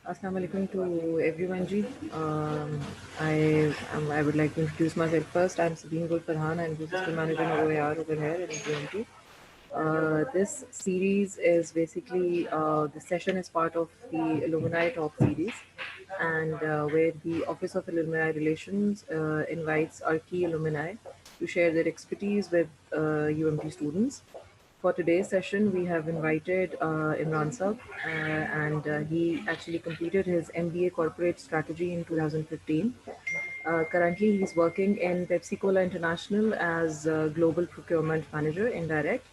Assalamu alaikum to everyone ji. I would like to introduce myself first. I'm Sabine Gul Farhan. I'm the System Manager in OAR over here in GMT. This series is basically the session is part of the Alumni Talk series, and where the Office of Alumni Relations invites our key alumni to share their expertise with UMT students. For today's session, we have invited Imran Sab, and he actually completed his MBA Corporate Strategy in 2015. Currently, he's working in Pepsi Cola International as Global Procurement Manager indirect.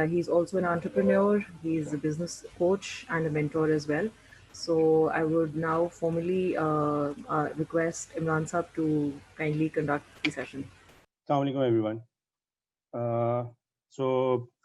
He's also an entrepreneur, he's a business coach, and a mentor as well. So, I would now formally request Imran Sab to kindly conduct the session. Assalamu alaikum everyone.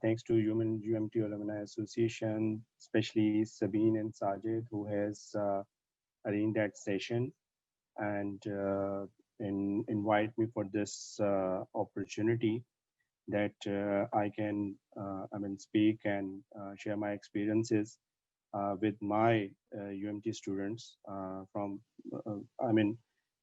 thanks to UMT Alumni Association, especially Sabine and Sajid, who has arranged that session and invite me for this opportunity that I can speak and share my experiences with my UMT students from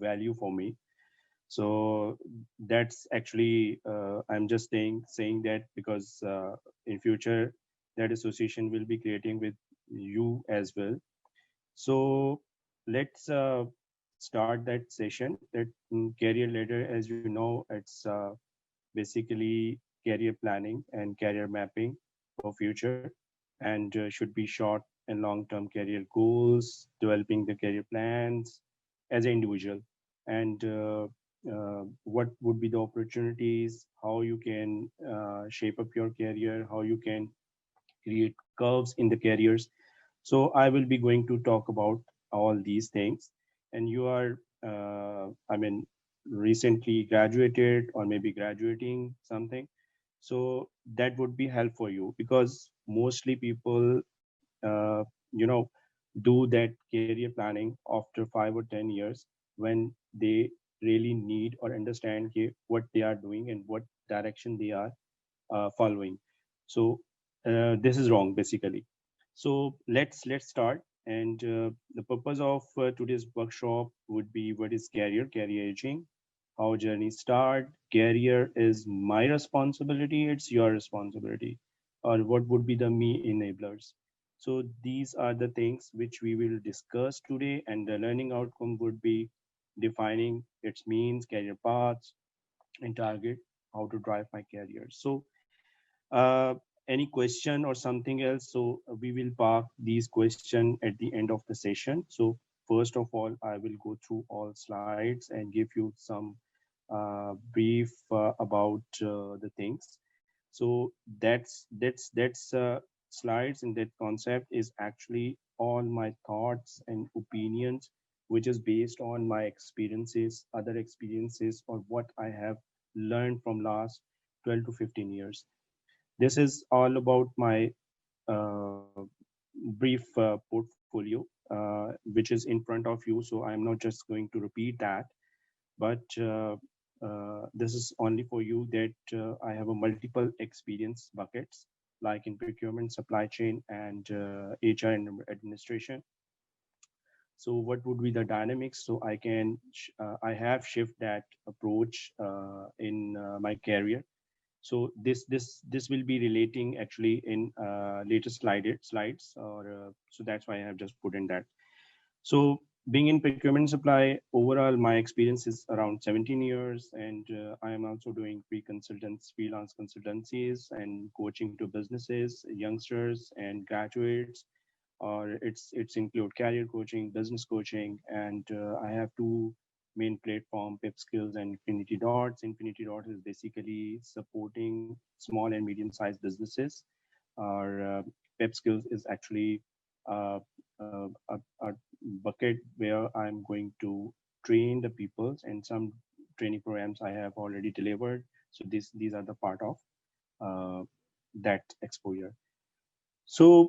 value for me. So that's actually I'm just saying that because in future that association will be creating with you as well. So let's start that session. That career ladder, as you know, it's basically career planning and career mapping for future, and should be short and long term career goals, developing the career plans as an individual, and what would be the opportunities, how you can shape up your career, how you can create curves in the careers. So I will be going to talk about all these things. And you are, recently graduated or maybe graduating something. So that would be help for you because mostly people, uh, you know, do that career planning after 5 or 10 years when they really need or understand what they are doing and what direction they are following. So this is wrong basically. So let's start. And the purpose of today's workshop would be what is career aging, how journey start, career is my responsibility, it's your responsibility, or what would be the me enablers. So these are the things which we will discuss today, and the learning outcome would be defining its means, career paths, and target how to drive my career. So uh, any question or something else? So we will park these questions at the end of the session. So first of all, I will go through all slides and give you some brief about the things. So that's slides, and that concept is actually all my thoughts and opinions, which is based on my experiences, other experiences, or what I have learned from last 12 to 15 years. This is all about my uh, brief portfolio, which is in front of you. So I'm not just going to repeat that, but this is only for you that I have a multiple experience buckets, like in procurement, supply chain, and HR and administration. So what would be the dynamics? So I have shift that approach in my career. So this will be relating actually in later slides, or so that's why I have just put in that. So being in procurement supply, overall my experience is around 17 years, and I am also doing pre-consultants, freelance consultancies, and coaching to businesses, youngsters, and graduates. Or it's include career coaching, business coaching, and I have two main platform, Pep Skills and Infinity Dots. Infinity Dots is basically supporting small and medium sized businesses. Or Pep Skills is actually uh, a bucket where I'm going to train the peoples, and some training programs I have already delivered. So these are the part of uh, that exposure. So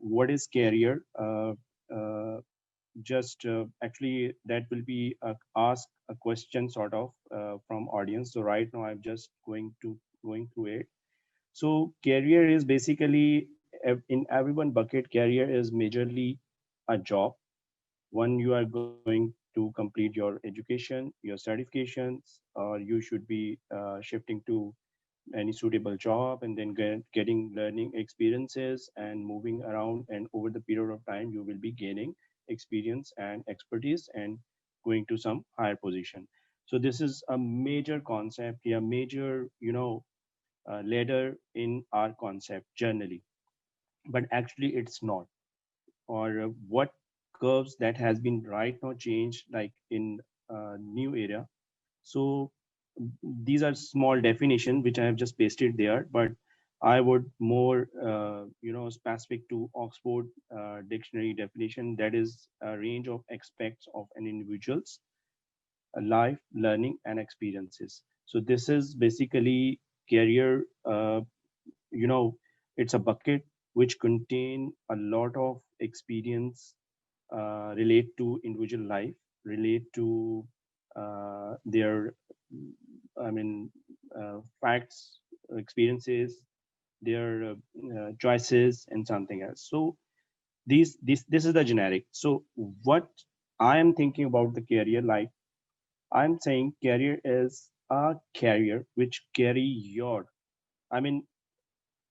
what is career? just actually that will be ask a question sort of from audience. So right now I'm just going through it. So career is basically in everyone bucket. Career is majorly a job. One, you are going to complete your education, your certifications, or you should be shifting to any suitable job, and then getting learning experiences and moving around, and over the period of time you will be gaining experience and expertise and going to some higher position. So this is a major concept, a major ladder in our concept generally, but actually it's not. Or what curves that has been right now changed like in new era. So these are small definition which I have just pasted there, but I would more specific to Oxford dictionary definition, that is a range of aspects of an individual's life, learning and experiences. So this is basically career. You know, it's a bucket which contain a lot of experience relate to individual life, relate to their, I mean, facts, experiences, their choices, and something else. So this is the generic. So what I am thinking about the career, like I'm saying, career is a carrier which carry your, I mean,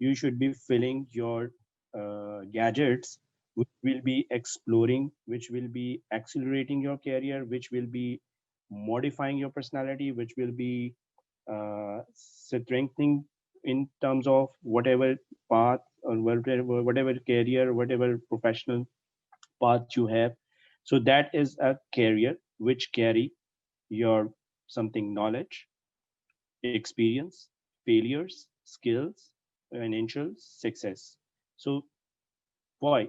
you should be filling your gadgets which will be exploring, which will be accelerating your career, which will be modifying your personality, which will be strengthening in terms of whatever path or whatever career, whatever professional path you have. So that is a career which carry your something knowledge, experience, failures, skills, financial success. So boy,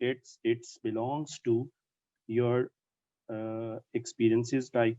it's belongs to your experiences. Like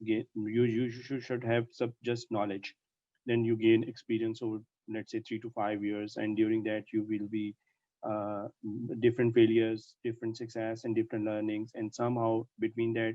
you should have some just knowledge. Then you gain experience over, let's say, 3 to 5 years, and during that you will be uh, different failures, different success, and different learnings, and somehow between that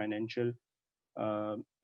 financial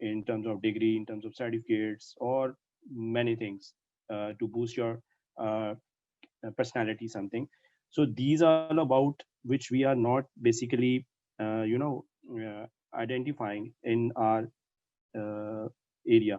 in terms of degree, in terms of certificates, or many things to boost your uh, personality something. So these are all about which we are not basically uh, you know identifying in our area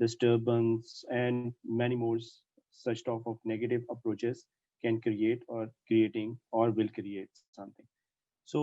disturbance, and many more such type of negative approaches can create or creating or will create something. So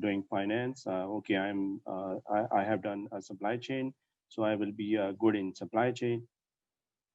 doing finance, okay, I have done a supply chain, so I will be good in supply chain.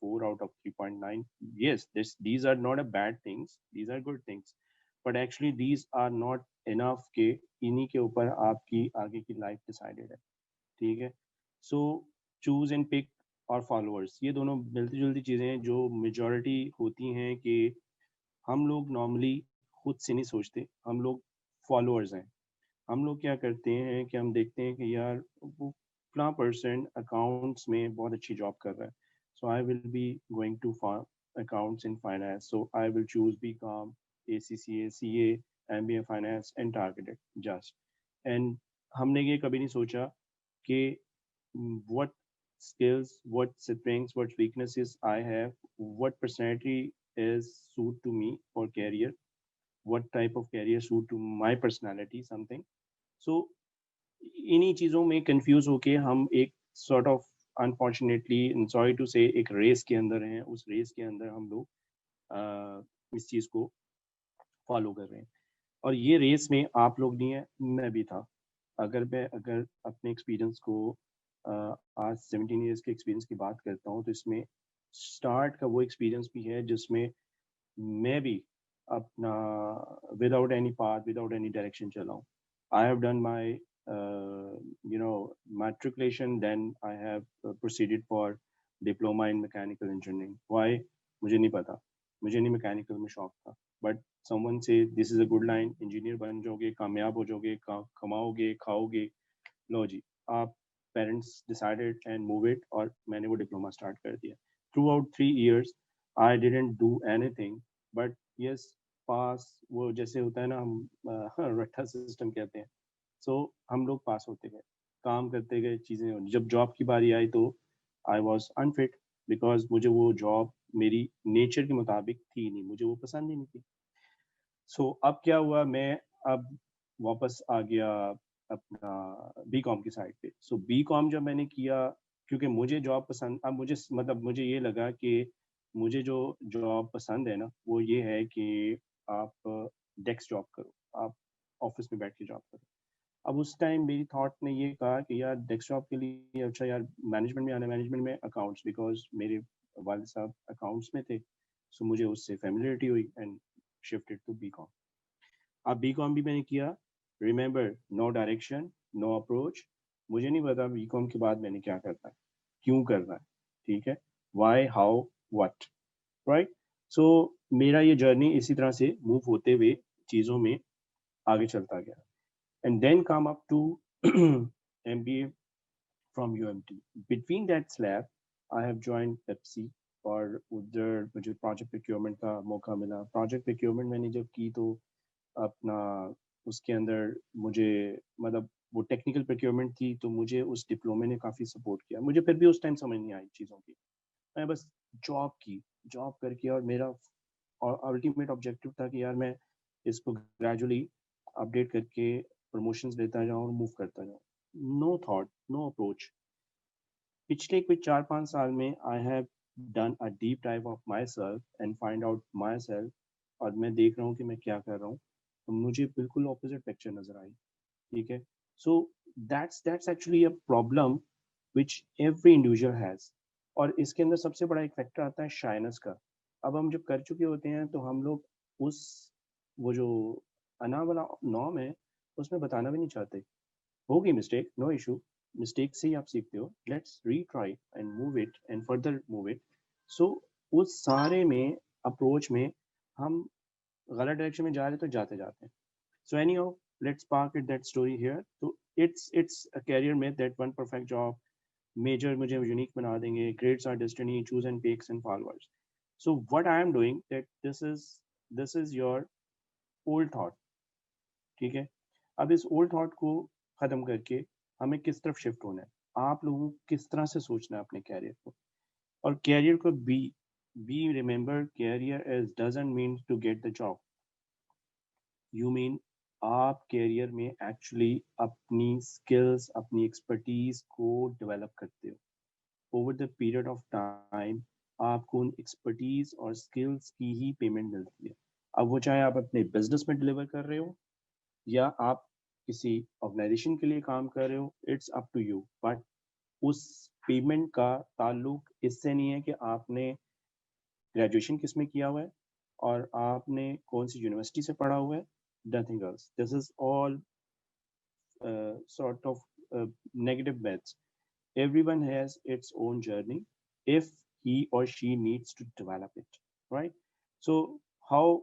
4 out of 3.9. yes, these are not a bad things, these are good things, but actually these are not انف کہ انہی کے اوپر آپ کی آگے کی life decided ہے. ٹھیک ہے. سو چوز اینڈ پک اور فالوورس, یہ دونوں ملتی جلتی چیزیں ہیں جو میجورٹی ہوتی ہیں کہ ہم لوگ نارملی خود سے نہیں سوچتے, ہم لوگ فالوورز ہیں. ہم لوگ کیا کرتے ہیں کہ ہم دیکھتے ہیں کہ یار وہ فلاں پرسن اکاؤنٹس میں بہت اچھی جاب کر رہا ہے, so I will be going to accounts in finance, so I will choose BCom, ACCA, CA, MBA finance and targeted just. And ہم نے یہ کبھی نہیں سوچا کہ what skills, what strengths, what weaknesses I have, what personality is suit to me for career, what type of career suit to my personality, something. So انہی چیزوں میں کنفیوز ہو کے ہم ایک sort of unfortunately sorry to سے ایک race کے اندر ہیں. اس ریس کے اندر ہم لوگ اس چیز کو فالو کر رہے ہیں, اور یہ ریس میں آپ لوگ نہیں ہیں, میں بھی تھا. اگر اپنے ایکسپیرینس کو آج 17 ایئرس کے ایکسپیرینس کی بات کرتا ہوں, تو اس میں اسٹارٹ کا وہ ایکسپیرینس بھی ہے جس میں میں بھی اپنا without any path, without any direction چلا ہوں. I have done my matriculation, then I have proceeded for diploma in mechanical engineering. Why? مجھے نہیں پتا, مجھے نہیں میکینیکل میں شوق تھا, but someone say this is a good line, engineer بن جاؤ گے, کامیاب ہو جاؤ گے, کماؤ گے, کھاؤ گے. لو جی, آپ parents decided and move it, اور میں نے وہ ڈپلوما اسٹارٹ کر دیا. Through out 3 years I didn't do anything, but yes, پاس, وہ جیسے ہوتا ہے نا, ہم رٹھا سسٹم کہتے ہیں. سو ہم لوگ پاس ہوتے گئے, کام کرتے گئے, چیزیں. جب جاب کی باری آئی تو آئی واز انفٹ, بیکاز مجھے وہ جاب میری نیچر کے مطابق تھی نہیں, مجھے وہ پسند ہی نہیں تھی. سو اب کیا ہوا, میں اب واپس آ گیا اپنا بی کام کی سائڈ پہ. سو بی کام جب میں نے کیا, کیونکہ مجھے جاب پسند, اب مجھے مطلب مجھے یہ لگا کہ مجھے جو جاب پسند ہے نا, وہ یہ ہے کہ آپ ڈیسک جاب کرو, آپ آفس میں بیٹھ کے جاب کرو. اب اس ٹائم میری تھاٹ نے یہ کہا کہ یار ڈیسک جاب کے لیے اچھا یار مینجمنٹ میں آنا, مینجمنٹ میں اکاؤنٹس, بیکاز میرے والد صاحب اکاؤنٹس میں تھے. سو مجھے اس سے فیملیئرٹی ہوئی اینڈ شفٹڈ ٹو بی کام. اب بی کام بھی میں نے کیا. ریمبر, نو ڈائریکشن, نو اپروچ. مجھے نہیں پتا بی کام کے بعد میں نے کیا کرنا ہے, کیوں کرنا ہے. ٹھیک ہے, وائی, ہاؤ, واٹ, رائٹ. سو میرا یہ جرنی اسی طرح سے موو ہوتے ہوئے چیزوں میں آگے چلتا گیا. And then come up to MBA from UMT. Between that slab, I have joined Pepsi, اور ادھر مجھے پروجیکٹ پروکیورمنٹ کا موقع ملا. پروجیکٹ پروکیورمنٹ میں نے جب کی تو اپنا اس کے اندر مجھے مطلب وہ ٹیکنیکل پروکیورمنٹ تھی, تو مجھے اس ڈپلومے نے کافی سپورٹ کیا. مجھے پھر بھی اس ٹائم سمجھ نہیں آئی چیزوں کی, میں بس جاب کی, جاب کر کے, اور میرا الٹیمیٹ آبجیکٹیو تھا کہ یار میں اس کو گریجولی اپڈیٹ کر کے پروموشنز لیتا جاؤں اور موو کرتا جاؤں. No thought, no approach. پچھلے کچھ 4-5 سال میں I have done a deep dive of myself and find out myself, اور میں دیکھ رہا ہوں کہ میں کیا کر رہا ہوں, تو مجھے بالکل اپوزٹ پکچر نظر آئی. ٹھیک ہے. So that's actually a problem which every individual has, اور اس کے اندر سب سے بڑا ایک فیکٹر آتا ہے شائنس کا. اب ہم جب کر چکے ہوتے ہیں تو ہم لوگ اس وہ جو انا والا نام ہے اس میں بتانا بھی نہیں چاہتے. ہوگی مسٹیک, نو ایشو, مسٹیک سے ہی آپ سیکھتے ہو. Let's retry and move it and further move it. So اس سارے میں اپروچ میں ہم غلط ڈائریکشن میں جا رہے تو جاتے جاتے ہیں. So anyhow, let's park it that story here. تو it's a career myth that one perfect job major مجھے یونیک بنا دیں گے. Grades are destiny, choose and picks and followers. So what I am doing that this is your old thought. ٹھیک ہے. اب اس old thought کو ختم کر کے ہمیں کس طرف شفٹ ہونا ہے, آپ لوگوں کو کس طرح سے سوچنا ہے اپنے کیریئر کو. اور کیریئر کو be remember, career is doesn't mean to get the job, you mean آپ کیریئر میں ایکچولی اپنی اسکلس, اپنی ایکسپرٹیز کو ڈیولپ کرتے ہو. Over the period of time آپ کو ان ایکسپرٹیز اور اسکلس کی ہی پیمنٹ ملتی ہے. اب وہ چاہے آپ اپنے بزنس میں ڈلیور کر رہے ہو یا آپ کسی آرگنائزیشن کے لیے کام کر رہے ہو, it's up to you. But اس پیمنٹ کا تعلق اس سے نہیں ہے کہ آپ نے گریجویشن کس میں کیا ہوا ہے اور آپ نے کون سی یونیورسٹی سے پڑھا ہوا ہے nothing else. This is all sort of negative myths. Everyone has its own journey if he or she needs to develop it, right? So how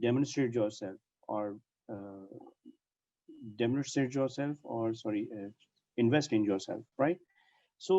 demonstrate yourself or demonstrate yourself or sorry invest in yourself, right? So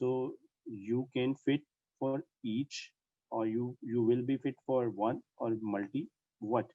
So you can fit for each or you will be fit for one or multi what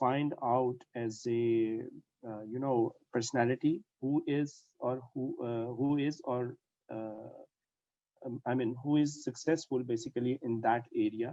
find out as a personality who is or who is or uh, I mean who is successful basically in that area.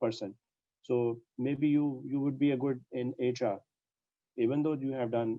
person, so maybe you would be a good in HR even though you have done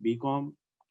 B.Com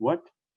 What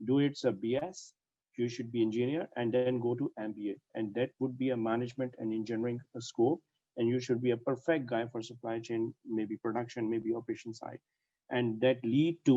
do it's a BS, you should be engineer and then go to MBA, and that would be a management and engineering scope, and you should be a perfect guy for supply chain, maybe production, maybe operation side, and that lead to,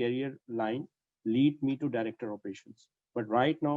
career line lead me to director operations. But right now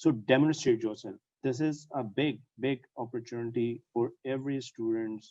So demonstrate yourself. This is a big opportunity for every students.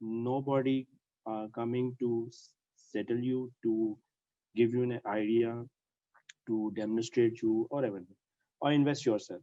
Nobody coming to settle you, to give you an idea, to demonstrate you or everything, or invest yourself.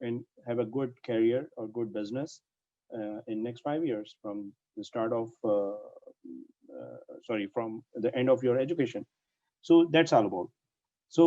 and have a good career or good business in next 5 years from the start of from the end of your education. So that's all about. So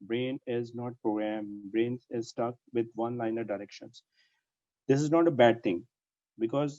brain is not programmed, brain is stuck with one liner directions. This is not a bad thing, because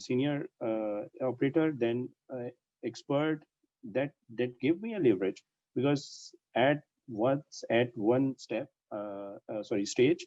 senior operator, then expert, that give me a leverage, because at one step stage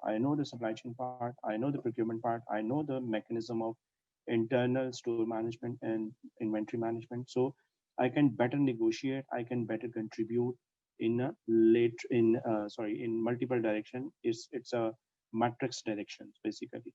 I know the supply chain part, I know the procurement part, I know the mechanism of internal store management and inventory management. So I can better negotiate, I can better contribute in a late in sorry in multiple direction. It's a matrix direction basically.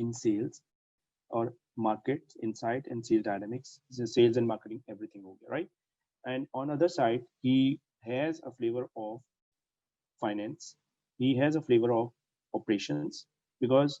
in sales or market insight and sales dynamics, sales and marketing, everything over, right? And on other side, he has a flavor of finance, he has a flavor of operations, because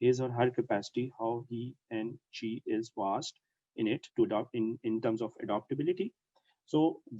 his or her capacity, how he and she is vast in it to adopt in terms of adaptability. So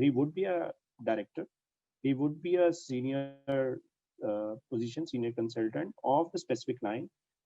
he would be a director, he would be a senior position, senior consultant of the specific line.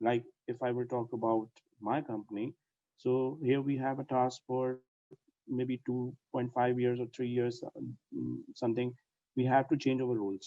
like if I will talk about my company, so here we have a task for maybe 2.5 years or 3 years, something. We have to change our roles.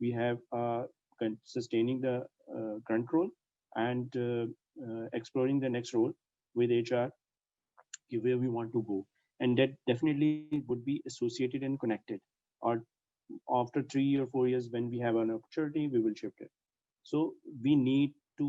we have a sustaining the current role and exploring the next role with HR, where we want to go. And that definitely would be associated and connected. Or after 3 or 4 years, when we have an opportunity, we will shift it. So we need to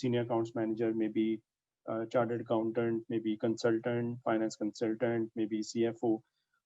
senior accounts manager, maybe chartered accountant, maybe consultant, finance consultant, maybe CFO.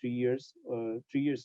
3 years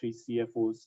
3 CFOs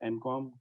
MCOM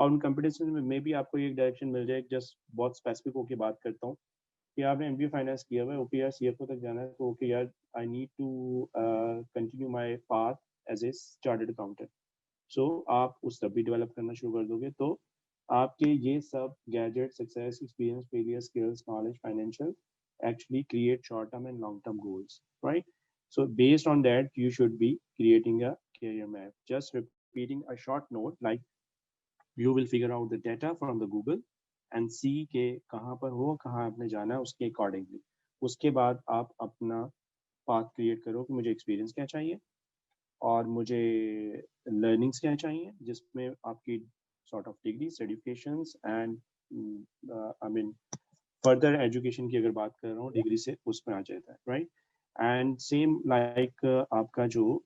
اور in competition میں بھی آپ کو ایک direction مل جائے. Just بہت specific ہو کے بات کرتا ہوں کہ آپ نے ایم بی اے فائنانس کیا ہوا ہے, اوکے یار سی ایف او تک جانا ہے, تو اوکے یار I need to continue my path as a chartered accountant. So آپ اس سب بھی ڈیولپ کرنا شروع کر دو گے, تو آپ کے یہ سب gadget, success, experience, failure, skills, knowledge, financial actually create short term and long term goals, right? So based on that you should be creating a career map. Just repeating a short note like you will figure out the data from the Google and see کہ کہاں پر ہو, کہاں آپ نے جانا ہے, اس کے accordingly اس کے بعد آپ اپنا پاتھ کریٹ کرو کہ مجھے ایکسپیرینس کیا چاہیے اور مجھے لرننگس کیا چاہیے, جس میں آپ کی sort of degree, certifications and I mean further education کی اگر بات کر رہا ہوں ڈگری سے, اس میں آ جاتا ہے, رائٹ. اینڈ سیم لائک آپ کا جو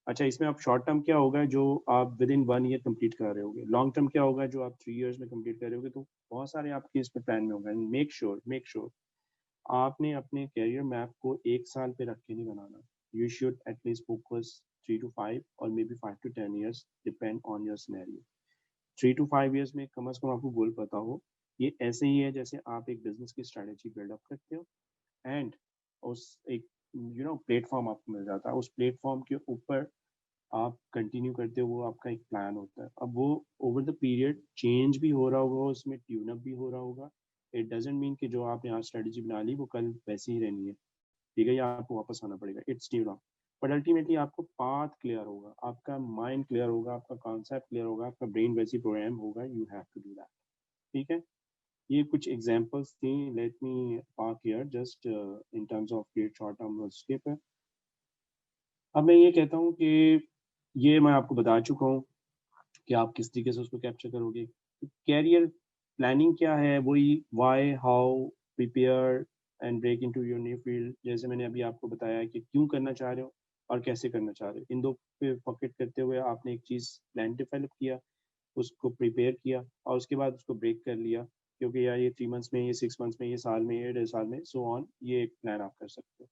اچھا اس میں آپ شارٹ ٹرم کیا ہوگا جو آپ ود ان 1 year کمپلیٹ کر رہے ہوگے, لانگ ٹرم کیا ہوگا جو آپ 3 years میں کمپلیٹ کر رہے ہوگے, تو بہت سارے آپ کے اس میں پلان میں ہوگا. میک شیور آپ نے اپنے کیریئر میپ کو 1 سال پہ رکھ کے نہیں بنانا. You should at least focus 3 to 5 اور maybe 5 to 10 years depend on your scenario. 3 to 5 years میں کم از کم آپ کو گول پتا ہو. یہ ایسے ہی ہے جیسے آپ ایک بزنس کی اسٹریٹجی بلڈ اپ کرتے ہو اینڈ اس ایک پلیٹ فارم آپ کو مل جاتا ہے, اس پلیٹ فارم کے اوپر آپ کنٹینیو کرتے ہو, وہ آپ کا ایک پلان ہوتا ہے. اب وہ اوور دا پیریڈ چینج بھی ہو رہا ہوگا, اس میں ٹیون اپ بھی ہو رہا ہوگا. اٹ ڈزنٹ مین کہ جو آپ نے آج اسٹریٹجی بنا لی وہ کل ویسی ہی رہنی ہے, ٹھیک ہے, یا آپ کو واپس آنا پڑے گا. It's tune up. But ultimately آپ کو پاتھ کلیئر ہوگا, آپ کا مائنڈ کلیئر ہوگا, آپ کا کانسیپٹ کلیئر ہوگا, آپ کا برین ویسی پروگرام ہوگا. You have to do that, ٹھیک ہے. یہ کچھ ایگزامپلس تھیں. Let me park here just in terms of create short term escape ہے. اب میں یہ کہتا ہوں کہ یہ میں آپ کو بتا چکا ہوں کہ آپ کس طریقے سے اس کو کیپچر کرو گے. کیریئر پلاننگ کیا ہے, وہی why, how, prepare and break into your new field. جیسے میں نے ابھی آپ کو بتایا کہ کیوں کرنا چاہ رہے ہو اور کیسے کرنا چاہ رہے ہو. ان دو پہ فوکس کرتے ہوئے آپ نے ایک چیز پلان ڈیولپ کیا, اس کو پریپیئر کیا اور اس کے بعد اس کو بریک کر لیا, کیونکہ یار یہ 3 months میں, یہ 6 months میں, یہ سال میں, یہ 1.5 سال میں, سو آن, یہ ایک پلان آپ کر سکتے ہو.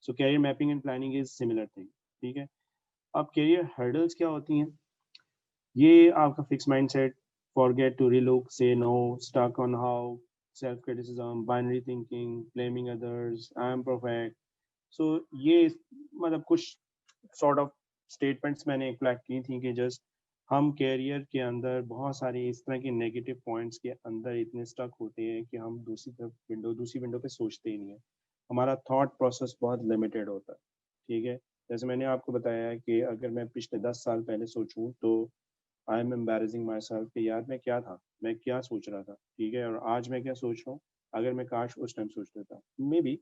So career mapping and planning is similar thing, ٹھیک ہے. اب کیریئر ہرڈلس کیا ہوتی ہیں, یہ آپ کا fix mindset, forget to relook, say no, stuck on how, self criticism, binary thinking, blaming others, I am perfect. So یہ مطلب کچھ سارٹ آف اسٹیٹمنٹس میں نے کلیکٹ کی تھیں کہ جسٹ ہم کیریئر کے اندر بہت سارے اس طرح کے نیگیٹو پوائنٹس کے اندر اتنے اسٹک ہوتے ہیں کہ ہم دوسری ونڈو پہ سوچتے ہی نہیں ہیں. ہمارا تھاٹ پروسیس بہت لمیٹیڈ ہوتا ہے, ٹھیک ہے. جیسے میں نے آپ کو بتایا ہے کہ اگر میں پچھلے 10 سال پہلے سوچوں تو I am embarrassing my self کہ یار میں کیا تھا, میں کیا سوچ رہا تھا, ٹھیک ہے, اور آج میں کیا سوچ رہا ہوں. اگر میں کاش اس ٹائم سوچ لیتا, maybe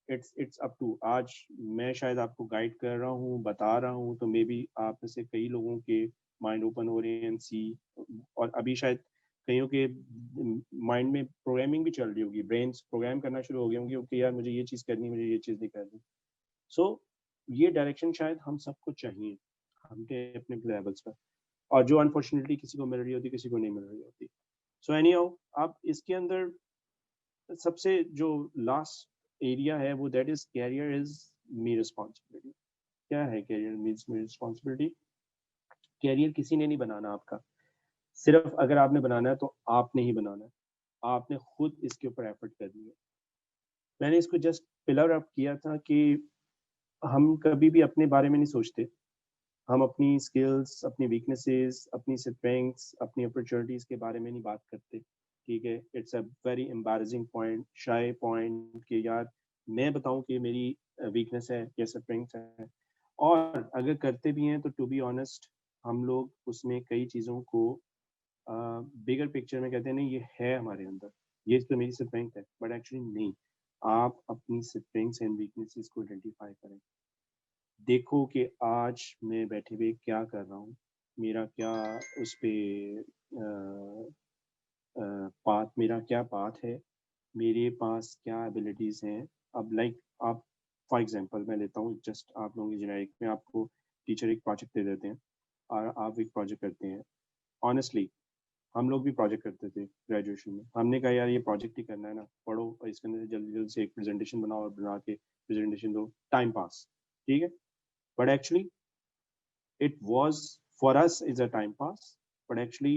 it's up to. آج میں شاید آپ کو گائڈ کر رہا ہوں, بتا رہا ہوں, تو مے بی آپ میں سے کئی لوگوں کے مائنڈ اوپن ہو رہے ہیں سی, اور ابھی شاید کئیوں کے مائنڈ میں پروگرامنگ بھی چل رہی ہوگی, برینس پروگرام کرنا شروع ہو گئے ہوں گے کہ یار مجھے یہ چیز کرنی, مجھے یہ چیز نہیں کرنی. سو یہ ڈائریکشن شاید ہم سب کو چاہیے ہم کے اپنے لیولس پر, اور جو انفارچونیٹلی کسی کو مل رہی ہوتی, کسی کو نہیں مل رہی ہوتی. سو اینی ہاؤ, اب اس کے اندر سب سے جو لاسٹ ایریا ہے وہ that is career is me responsibility. کیا ہے career means me responsibility? Career کسی نے نہیں بنانا آپ کا, صرف اگر آپ نے بنانا ہے تو آپ نے ہی بنانا ہے, آپ نے خود اس کے اوپر ایفرٹ کرنی ہے. میں نے اس کو جسٹ پلر اپ کیا تھا کہ ہم کبھی بھی اپنے بارے میں نہیں سوچتے, ہم اپنی اسکلس, اپنی ویکنیسز, اپنی اسٹرینگس, اپنی اپرچونیٹیز کے بارے میں نہیں بات کرتے, ٹھیک ہے. It's a very embarrassing point, shy point کہ یار میں بتاؤں کہ میری ویکنیس ہے یا اسٹرینگس ہے. اور اگر کرتے بھی ہیں تو ٹو بی آنیسٹ ہم لوگ اس میں کئی چیزوں کو بگر پکچر میں کہتے ہیں نہیں یہ ہے ہمارے اندر, یہ تو میری اسٹرینگتھ ہے, بٹ ایکچولی نہیں. آپ اپنی اسٹرینگس اینڈ ویکنیسز کو آئیڈینٹیفائی کریں, دیکھو کہ آج میں بیٹھے ہوئے کیا کر رہا ہوں, میرا کیا اس پہ پاتھ, میرا کیا پاتھ ہے, میرے پاس کیا ایبلٹیز ہیں. اب لائک آپ فار ایگزامپل میں لیتا ہوں, جسٹ آپ لوگوں کی جنریک میں آپ کو ٹیچر ایک پروجیکٹ دے دیتے ہیں اور آپ ایک پروجیکٹ کرتے ہیں. آنیسٹلی ہم لوگ بھی پروجیکٹ کرتے تھے گریجویشن میں, ہم نے کہا یار یہ پروجیکٹ ہی کرنا ہے نا, پڑھو اور اس کے اندر جلدی جلدی سے ایک پریزنٹیشن بناؤ اور بنا کے پریزنٹیشن دو, ٹائم پاس, ٹھیک ہے. But actually, it was for us is a time pass. but actually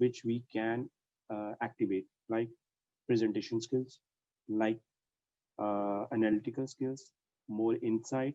which we can activate, like presentation skills, like analytical skills, more insight.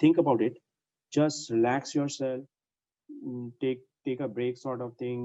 think about it, just relax yourself, take a break sort of thing,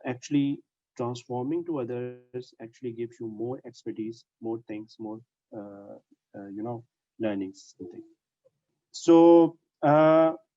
actually transforming to others actually gives you more expertise, more things, more learnings, something. So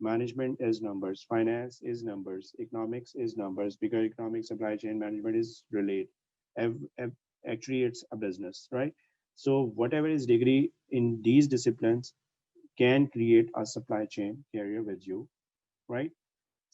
management is numbers, finance is numbers, economics is numbers, because economics, supply chain management is relate. Actually it's a business, right? So whatever is degree in these disciplines can create a supply chain career with you, right?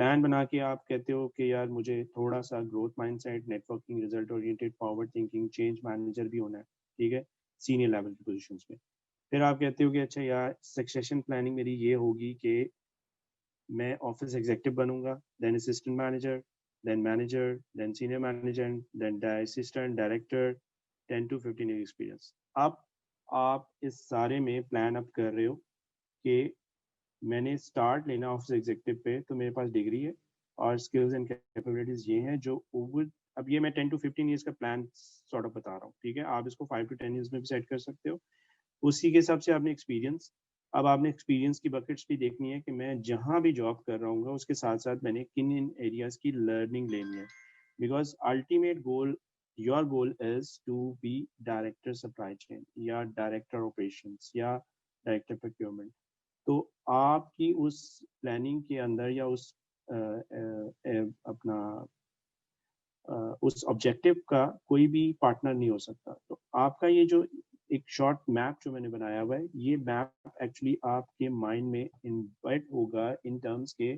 Plan بنا کے آپ کہتے ہو کہ یار مجھے تھوڑا سا growth mindset, networking, result oriented, forward thinking, change manager بھی ہونا ہے, ٹھیک ہے, سینئر لیول کی پوزیشنس پہ. پھر آپ کہتے ہو کہ اچھا یار سکسیشن پلاننگ میری یہ ہوگی کہ میں آفس ایگزیکٹو بنوں گا, then assistant manager, then senior manager, then assistant director, 10 to 15 years experience. اب آپ اس سارے میں پلان اپ کر رہے ہو کہ میں نے اسٹارٹ لینا آفس ایگزیکٹو پہ, تو میرے پاس ڈگری ہے اور اسکلز اینڈ کیپیبلٹیز یہ ہیں جو اوور. اب یہ میں 10 to 15 ایئرس کا پلان سارٹ آف بتا رہا ہوں, ٹھیک ہے, آپ اس کو 5 to 10 ایئرس میں بھی سیٹ کر سکتے ہو. اسی کے حساب سے آپ نے ایکسپیرینس, اب آپ نے ایکسپیرینس کی بکٹس بھی دیکھنی ہے کہ میں جہاں بھی جاب کر رہا ہوں گا اس کے ساتھ ساتھ میں نے کن ان ایریاز کی لرننگ لینی ہے, because ultimate goal, your goal is to be director supply chain یا director operations یا director procurement. تو آپ کی اس پلاننگ کے اندر یا اس اپنا اس آبجیکٹو کا کوئی بھی پارٹنر نہیں ہو سکتا. تو آپ کا یہ جو ایک شارٹ میپ جو میں نے بنایا ہوا ہے, یہ میپ ایکچولی آپ کے مائنڈ میں انبیٹ ہوگا ان ٹرمس کے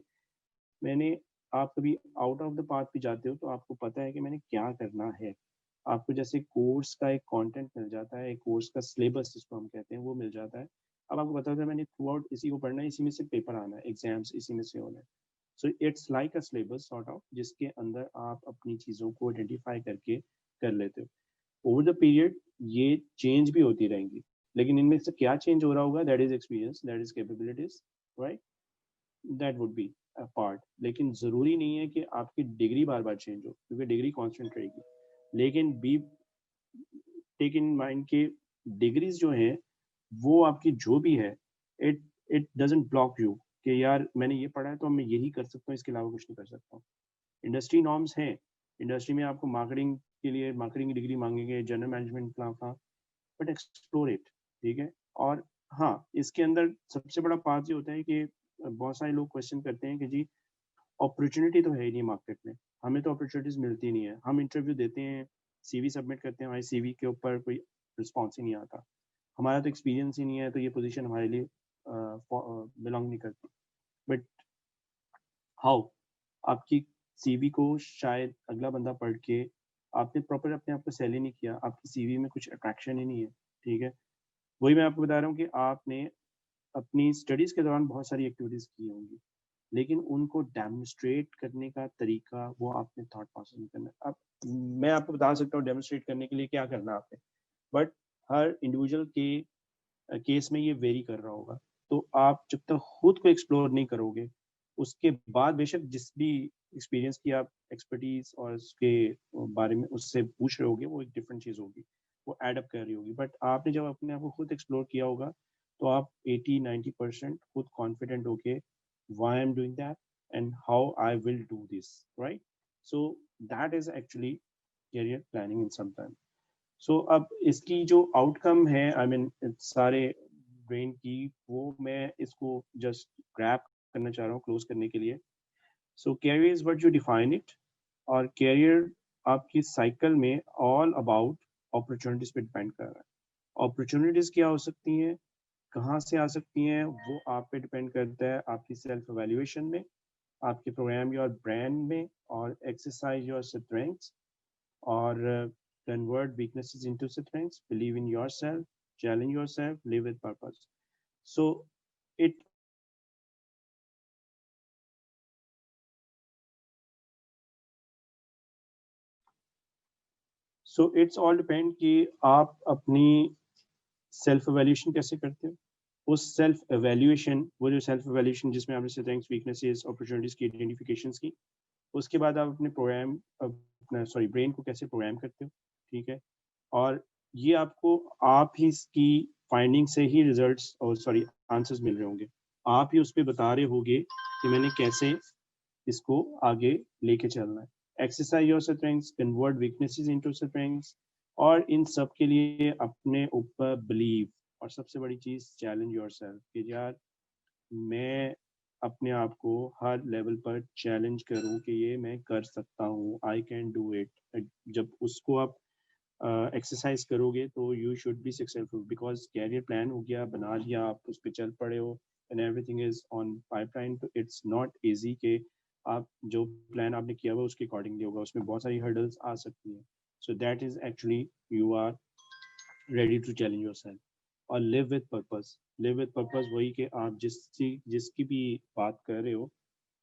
میں نے, آپ کبھی آؤٹ آف دا پاتھ بھی جاتے ہو تو آپ کو پتا ہے کہ میں نے کیا کرنا ہے. آپ کو جیسے کورس کا ایک کانٹینٹ مل جاتا ہے, ایک کورس کا سلیبس جس کو ہم کہتے ہیں وہ مل جاتا ہے. اب آپ کو بتا ہوتا ہے میں نے تھرو آؤٹ اسی کو پڑھنا ہے, اسی میں سے پیپر آنا ہے, ایگزامس اسی میں سے ہونا ہے. So it's like a syllabus sort out جس کے اندر آپ اپنی چیزوں کو آئیڈینٹیفائی کر کے کر لیتے ہو. اوور دا پیریڈ یہ چینج بھی ہوتی رہیں گی, لیکن ان میں سے کیا چینج ہو رہا ہوگا, that is experience, that is capabilities, right, that would be a part. لیکن ضروری نہیں ہے کہ آپ کی ڈگری بار بار چینج ہو, کیونکہ ڈگری کانسٹنٹ رہے گی. لیکن بی ٹیک ان مائنڈ کہ ڈگریز جو ہیں وہ آپ کی جو بھی ہے, اٹ ڈزنٹ بلاک یو کہ یار میں نے یہ پڑھا ہے تو میں یہی کر سکتا ہوں, اس کے علاوہ کچھ نہیں کر سکتا ہوں. انڈسٹری نارمس ہیں, انڈسٹری میں آپ کو مارکیٹنگ کے لیے مارکیٹنگ کی ڈگری مانگیں گے, جنرل مینجمنٹ کا, بٹ ایکسپلور اٹ, ٹھیک ہے. اور ہاں اس کے اندر سب سے بڑا پارٹ یہ ہوتا ہے کہ بہت سارے لوگ کوشچن کرتے ہیں کہ جی اپرچونیٹی تو ہے ہی نہیں مارکیٹ میں, ہمیں تو اپرچونیٹیز ملتی نہیں ہے, ہم انٹرویو دیتے ہیں, سی وی سبمٹ کرتے ہیں, ہمارے سی وی کے اوپر کوئی رسپانس ہی نہیں آتا, ہمارا تو ایکسپیرینس ہی نہیں ہے, تو یہ پوزیشن ہمارے لیے بلانگ نہیں کرتی. بٹ ہاؤ آپ کی سی وی کو شاید اگلا بندہ پڑھ کے, آپ نے پراپر اپنے آپ کو سیل ہی نہیں کیا, آپ کی سی وی میں کچھ اٹریکشن ہی نہیں ہے, ٹھیک ہے. وہی میں آپ کو بتا رہا ہوں کہ آپ نے اپنی اسٹڈیز کے دوران بہت ساری ایکٹیویٹیز کی ہوں گی, لیکن ان کو ڈیمونسٹریٹ کرنے کا طریقہ وہ آپ نے تھاٹ پروسیس میں کرنا ہے. اب میں آپ کو بتا سکتا ہوں ڈیمونسٹریٹ کرنے کے لیے کیا کرنا آپ نے, بٹ ہر انڈیویجول کے کیس میں یہ ویری کر رہا ہوگا. تو آپ جب تک خود کو ایکسپلور نہیں کرو گے, اس کے بعد بے شک جس بھی ایکسپیرینس کی آپ ایکسپرٹیز اور اس کے بارے میں اس سے پوچھ رہے ہوگے, وہ ایک ڈفرینٹ چیز ہوگی, وہ ایڈ اپ کر رہی ہوگی. بٹ آپ نے جب اپنے آپ کو خود ایکسپلور کیا ہوگا تو آپ 80-90% خود کانفیڈنٹ ہو کے why I'm doing that and how I will do this, right? So that is actually career planning in some time. So اب اس کی جو آؤٹ کم ہے, I mean سارے برین کی, وہ میں اس کو جسٹ گریپ کرنا چاہ رہا ہوں کلوز کرنے کے لیے. So career is what you define it, اور career آپ کی سائیکل میں all about opportunities پہ ڈپینڈ کر رہا ہے. opportunities کیا ہو سکتی ہیں, کہاں سے آ سکتی ہیں, وہ آپ پہ ڈپینڈ کرتا ہے آپ کی سیلف ایویلیویشن میں, آپ کے پروگرام یور برانڈ میں, اور ایکسرسائز یور اسٹرینگس, اور convert weaknesses into strengths, believe in yourself, challenge yourself, live with purpose. So it so it's all depend کہ آپ اپنی سیلف ایویلیوشن کیسے کرتے ہو. اس سیلف ایویلیویشن, وہ جو سیلف ایویلیوشن جس میں آپ نے اسٹرینگس, ویکنیسز, اپرچونیٹیز کی آئیڈینٹیفیکیشنس کی, اس کے بعد آپ اپنے پروگرام اپنا برین کو کیسے پروگرام کرتے ہو, ٹھیک ہے. اور یہ آپ کو آپ ہی اس کی فائنڈنگ سے ہی ریزلٹس اور آنسرز مل رہے ہوں گے. آپ ہی اس پہ بتا رہے ہوگے کہ میں نے کیسے اس کو آگے لے کے چلنا ہے. Exercise your strengths, convert weaknesses into strengths, اور ان سب کے لیے اپنے اوپر بلیو, اور سب سے بڑی چیز چیلنج یور سیلف, کہ یار میں اپنے آپ کو ہر لیول پر چیلنج کروں کہ یہ میں کر سکتا ہوں, آئی کین ڈو اٹ. جب اس کو آپ ایکسرسائز کرو گے تو you should be successful, because career plan ہو گیا, بنا لیا, آپ اس پہ چل پڑے ہو, and everything is on pipeline. تو اٹس ناٹ ایزی کہ آپ جو پلان آپ نے کیا ہوا اس کے اکارڈنگلی ہوگا. اس میں بہت ساری ہرڈلس آ سکتی ہیں. So that is actually you are ready to challenge yourself. اور live with purpose. Live with purpose وہی کہ آپ جس کی بھی بات کر رہے ہو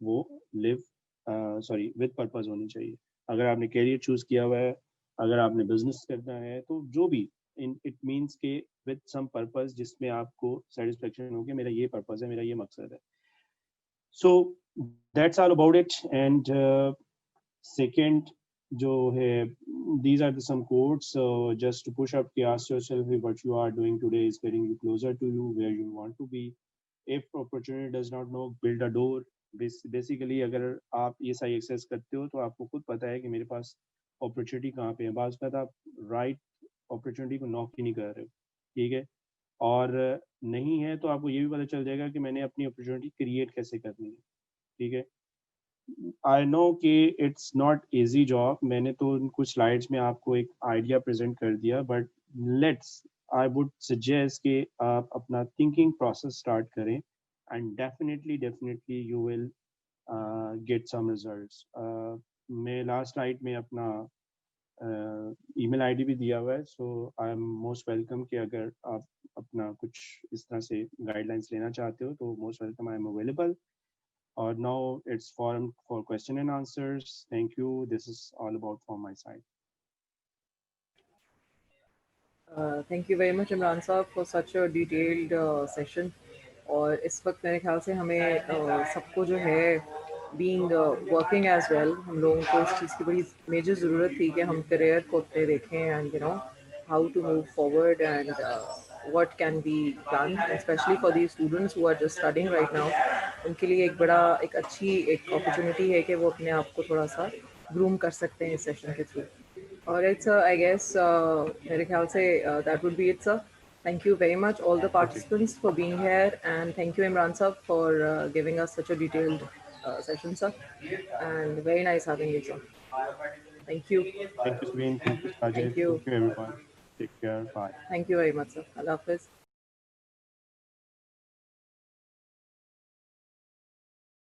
وہ لیو وتھ پرپز ہونی چاہیے. اگر آپ نے کیریئر چوز کیا ہوا ہے, اگر آپ نے بزنس کرنا ہے, تو جو بھی اٹ مینس کہ وتھ سم پرپز جس میں آپ کو سیٹسفیکشن ہو کہ میرا یہ پرپز ہے, میرا یہ مقصد ہے. So that's all about it. And second جو ہے, these are the some quotes just to push up کہ ask yourself if what you are doing today is getting you closer to you where you want to be. If opportunity does not knock, build a door. Basically اگر آپ یہ ساری exercise کرتے ہو تو آپ کو خود پتہ ہے کہ میرے پاس اپرچونیٹی کہاں پہ ہے. بعض اوقات آپ رائٹ اپرچونیٹی کو ناک ہی نہیں کر رہے ہو, ٹھیک ہے, اور نہیں ہے تو آپ کو یہ بھی پتہ چل جائے گا کہ میں نے اپنی اپرچونیٹی کریٹ کیسے کرنی ہے, ٹھیک ہے. آئی نو کہ اٹس ناٹ ایزی جاب. میں نے تو کچھ سلائڈس میں آپ کو ایک آئیڈیا پریزنٹ کر دیا, but let's I would suggest کہ آپ اپنا تھنکنگ پروسیس اسٹارٹ کریں and definitely you will get some results. میں لاسٹ نائٹ میں اپنا ای میل آئی ڈی بھی دیا ہوا ہے. So I am most welcome کہ اگر آپ اپنا کچھ اس طرح سے گائیڈ لائنس لینا چاہتے ہو تو most welcome, I am available. Or now it's forum for question and answers. Thank you. This is all about from my side. Thank you very much, Imran Saab, for such a detailed session. اور اس وقت میرے خیال سے ہمیں سب کو جو ہے being working as well, ہم لوگوں کو اس چیز کی بڑی میجر ضرورت تھی کہ ہم کریئر کو اپنے دیکھیں and you know how to move forward and what can be done, especially for these students who are just studying right now. ان کے لیے ایک اچھی ایک اپرچونیٹی ہے کہ وہ اپنے آپ کو تھوڑا سا گروم کر سکتے ہیں اس سیشن کے تھرو. اور اٹس آئی گیس میرے خیال سے that would be it sir. Thank you very much all the Okay. participants for being here, and thank you Imran sir for giving us such a detailed session, sir. And very nice having you, sir. Thank you. Thank you, Sabine. Thank you, Sajid. Thank you. Thank you, everyone. Take care. Bye. Thank you very much, sir. Allah Hafiz.